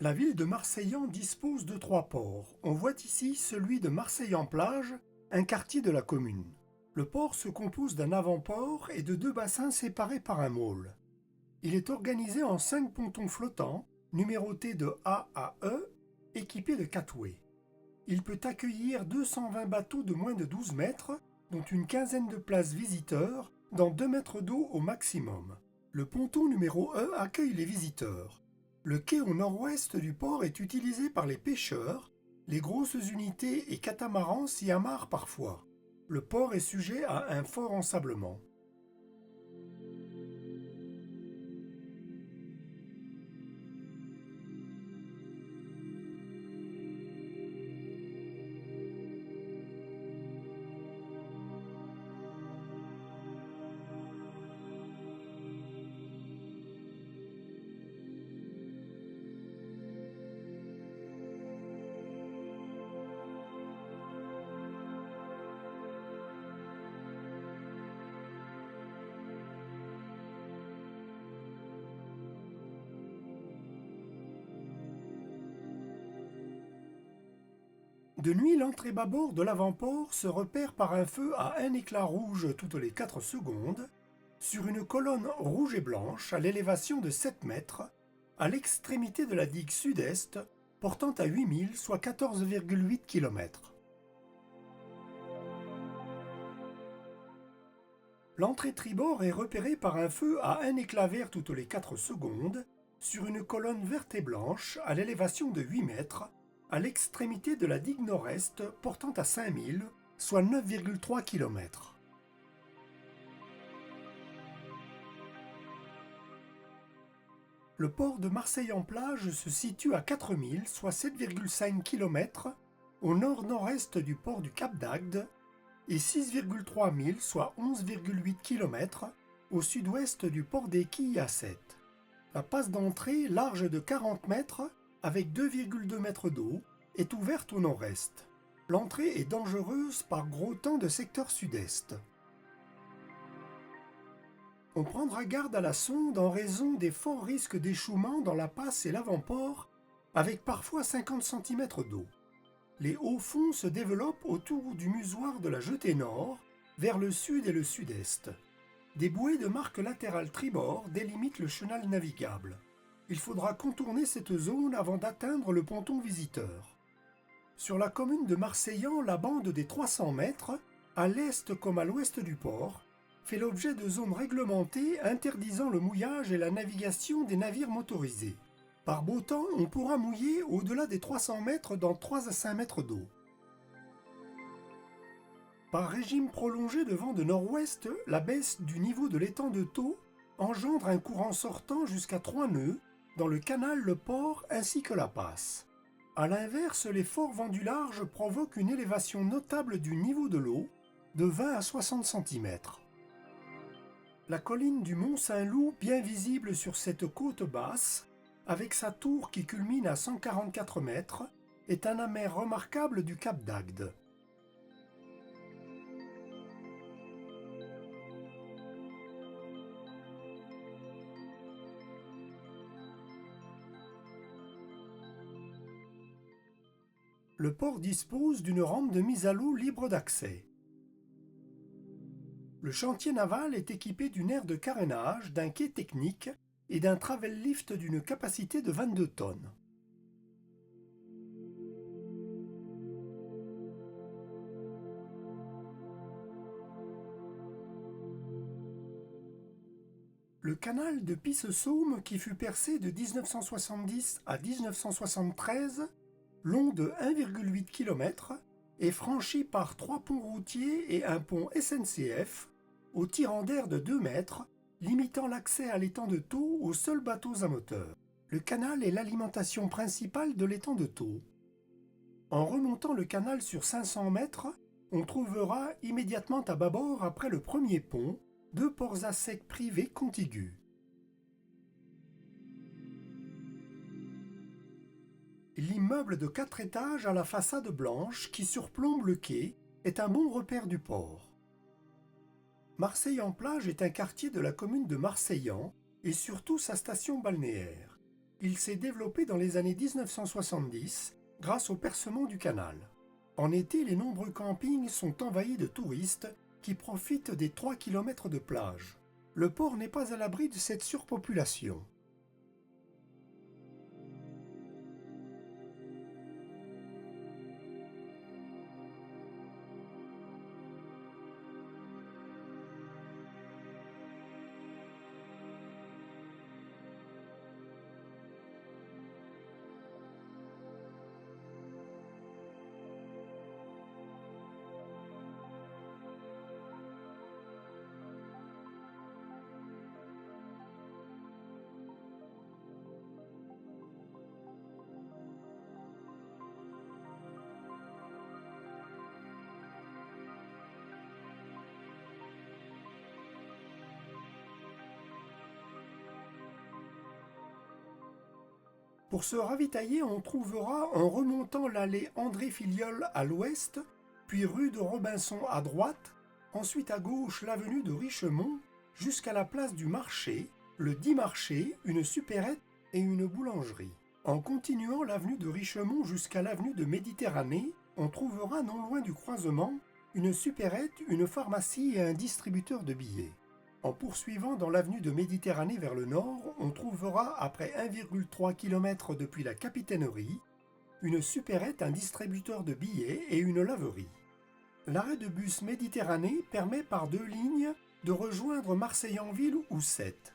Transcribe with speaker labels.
Speaker 1: La ville de Marseillan dispose de 3 ports. On voit ici celui de Marseillan-Plage, un quartier de la commune. Le port se compose d'un avant-port et de 2 bassins séparés par un môle. Il est organisé en 5 pontons flottants, numérotés de A à E, équipés de catway. Il peut accueillir 220 bateaux de moins de 12 mètres, dont une quinzaine de places visiteurs, dans 2 mètres d'eau au maximum. Le ponton numéro E accueille les visiteurs. Le quai au nord-ouest du port est utilisé par les pêcheurs. Les grosses unités et catamarans s'y amarrent parfois. Le port est sujet à un fort ensablement. De nuit, l'entrée bâbord de l'avant-port se repère par un feu à un éclat rouge toutes les 4 secondes, sur une colonne rouge et blanche à l'élévation de 7 mètres, à l'extrémité de la digue sud-est, portant à 8000, soit 14,8 km. L'entrée tribord est repérée par un feu à un éclat vert toutes les 4 secondes, sur une colonne verte et blanche à l'élévation de 8 mètres, à l'extrémité de la digue nord-est portant à 5000, soit 9,3 km. Le port de Marseillan-Plage se situe à 4000, soit 7,5 km, au nord-nord-est du port du Cap d'Agde, et 6,3 milles, soit 11,8 km, au sud-ouest du port des Quilles à 7. La passe d'entrée, large de 40 mètres, avec 2,2 mètres d'eau, est ouverte au nord-est. L'entrée est dangereuse par gros temps de secteur sud-est. On prendra garde à la sonde en raison des forts risques d'échouement dans la passe et l'avant-port, avec parfois 50 cm d'eau. Les hauts fonds se développent autour du musoir de la jetée nord, vers le sud et le sud-est. Des bouées de marque latérale tribord délimitent le chenal navigable. Il faudra contourner cette zone avant d'atteindre le ponton visiteur. Sur la commune de Marseillan, la bande des 300 mètres, à l'est comme à l'ouest du port, fait l'objet de zones réglementées interdisant le mouillage et la navigation des navires motorisés. Par beau temps, on pourra mouiller au-delà des 300 mètres dans 3 à 5 mètres d'eau. Par régime prolongé de vent de nord-ouest, la baisse du niveau de l'étang de Thau engendre un courant sortant jusqu'à 3 nœuds dans le canal, le port ainsi que la passe. A l'inverse, les forts vents du large provoquent une élévation notable du niveau de l'eau, de 20 à 60 cm. La colline du Mont Saint-Loup, bien visible sur cette côte basse, avec sa tour qui culmine à 144 mètres, est un amer remarquable du Cap d'Agde. Le port dispose d'une rampe de mise à l'eau libre d'accès. Le chantier naval est équipé d'une aire de carénage, d'un quai technique et d'un travel lift d'une capacité de 22 tonnes. Le canal de Pisse-Saume, qui fut percé de 1970 à 1973, long de 1,8 km, est franchi par 3 ponts routiers et un pont SNCF, au tirant d'air de 2 mètres, limitant l'accès à l'étang de Thau aux seuls bateaux à moteur. Le canal est l'alimentation principale de l'étang de Thau. En remontant le canal sur 500 mètres, on trouvera immédiatement à bâbord après le premier pont, 2 ports à sec privés contigus. L'immeuble de 4 étages à la façade blanche qui surplombe le quai est un bon repère du port. Marseillan-Plage est un quartier de la commune de Marseillan et surtout sa station balnéaire. Il s'est développé dans les années 1970 grâce au percement du canal. En été, les nombreux campings sont envahis de touristes qui profitent des 3 km de plage. Le port n'est pas à l'abri de cette surpopulation. Pour se ravitailler, on trouvera en remontant l'allée André-Filiol à l'ouest, puis rue de Robinson à droite, ensuite à gauche l'avenue de Richemont, jusqu'à la place du marché, le dit marché, une supérette et une boulangerie. En continuant l'avenue de Richemont jusqu'à l'avenue de Méditerranée, on trouvera non loin du croisement une supérette, une pharmacie et un distributeur de billets. En poursuivant dans l'avenue de Méditerranée vers le nord, on trouvera, après 1,3 km depuis la capitainerie, une supérette, un distributeur de billets et une laverie. L'arrêt de bus Méditerranée permet par 2 lignes de rejoindre Marseille-en-Ville ou Sète.